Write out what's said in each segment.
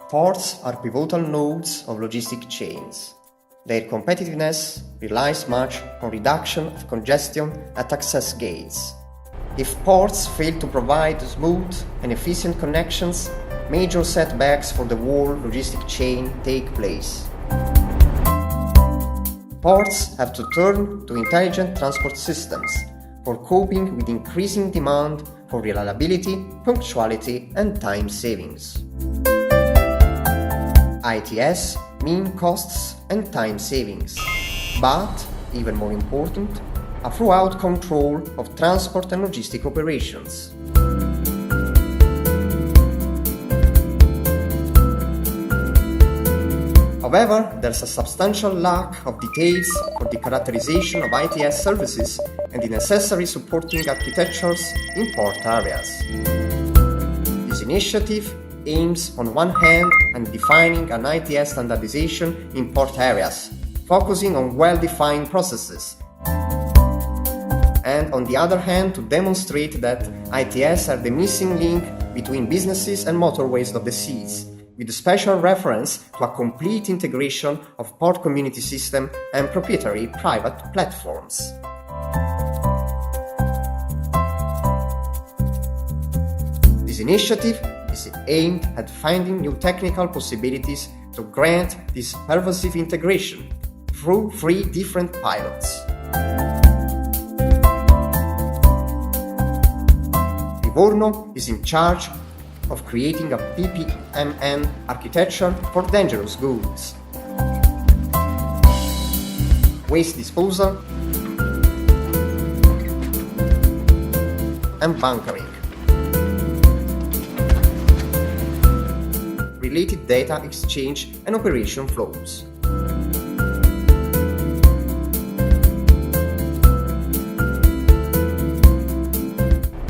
Ports are pivotal nodes of logistic chains. Their competitiveness relies much on reduction of congestion at access gates. If ports fail to provide smooth and efficient connections, major setbacks for the whole logistic chain take place. Ports have to turn to intelligent transport systems for coping with increasing demand for reliability, punctuality, and time savings. ITS mean costs and time savings, but, even more important, a throughout control of transport and logistic operations. However, there's a substantial lack of details for the characterization of ITS services and the necessary supporting architectures in port areas. This initiative aims on one hand at defining an ITS standardization in port areas, focusing on well-defined processes, and on the other hand to demonstrate that ITS are the missing link between businesses and motorways of the seas, with special reference to a complete integration of port community system and proprietary private platforms. This initiative is aimed at finding new technical possibilities to grant this pervasive integration through 3 different pilots. Livorno is in charge of creating a B2MoS architecture for dangerous goods, waste disposal, and bunkering. Related data exchange and operation flows.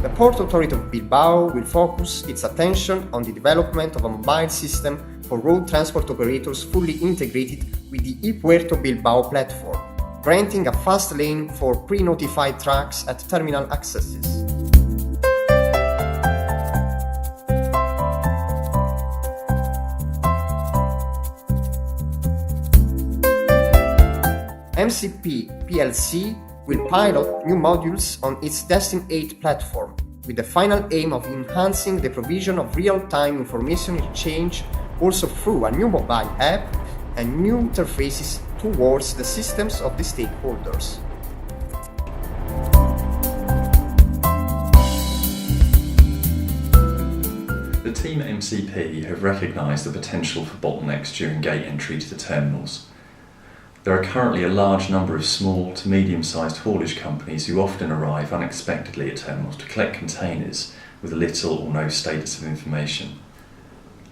The Port Authority of Bilbao will focus its attention on the development of a mobile system for road transport operators fully integrated with the ePuerto Bilbao platform, granting a fast lane for pre-notified trucks at terminal accesses. MCP PLC will pilot new modules on its Destin 8 platform, with the final aim of enhancing the provision of real-time information exchange also through a new mobile app and new interfaces towards the systems of the stakeholders. The team at MCP have recognised the potential for bottlenecks during gate entry to the terminals. There are currently a large number of small to medium-sized haulage companies who often arrive unexpectedly at terminals to collect containers with little or no status of information.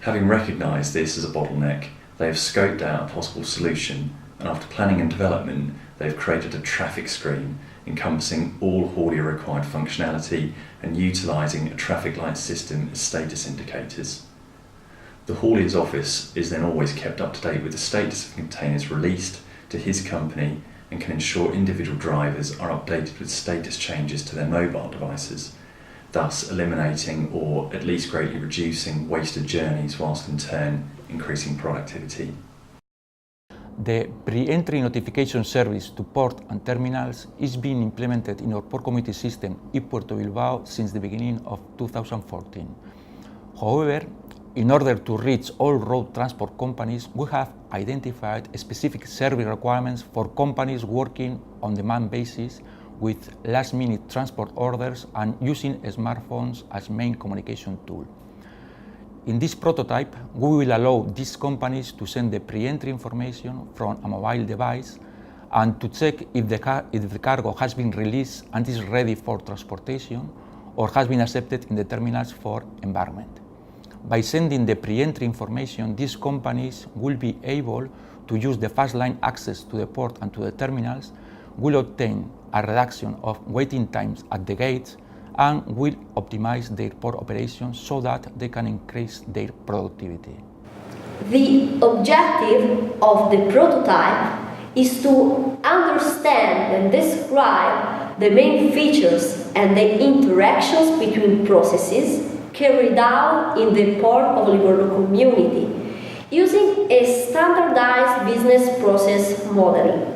Having recognised this as a bottleneck, they have scoped out a possible solution, and after planning and development, they have created a traffic screen encompassing all haulier required functionality and utilising a traffic light system as status indicators. The haulier's office is then always kept up to date with the status of containers released to his company and can ensure individual drivers are updated with status changes to their mobile devices, thus eliminating or at least greatly reducing wasted journeys whilst in turn increasing productivity. The pre-entry notification service to port and terminals is being implemented in our port community system ePuerto Bilbao since the beginning of 2014. However, in order to reach all road transport companies, we have identified specific service requirements for companies working on demand basis with last-minute transport orders and using smartphones as main communication tool. In this prototype, we will allow these companies to send the pre-entry information from a mobile device and to check if the cargo has been released and is ready for transportation or has been accepted in the terminals for embarkment. By sending the pre-entry information, these companies will be able to use the fast line access to the port and to the terminals, will obtain a reduction of waiting times at the gates, and will optimize their port operations so that they can increase their productivity. The objective of the prototype is to understand and describe the main features and the interactions between processes carried out in the port of Livorno community, using a standardized business process model.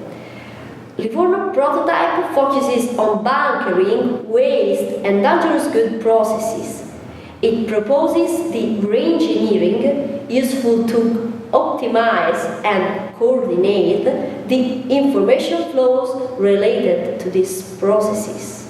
Livorno prototype focuses on bunkering, waste, and dangerous good processes. It proposes the re-engineering useful to optimize and coordinate the information flows related to these processes.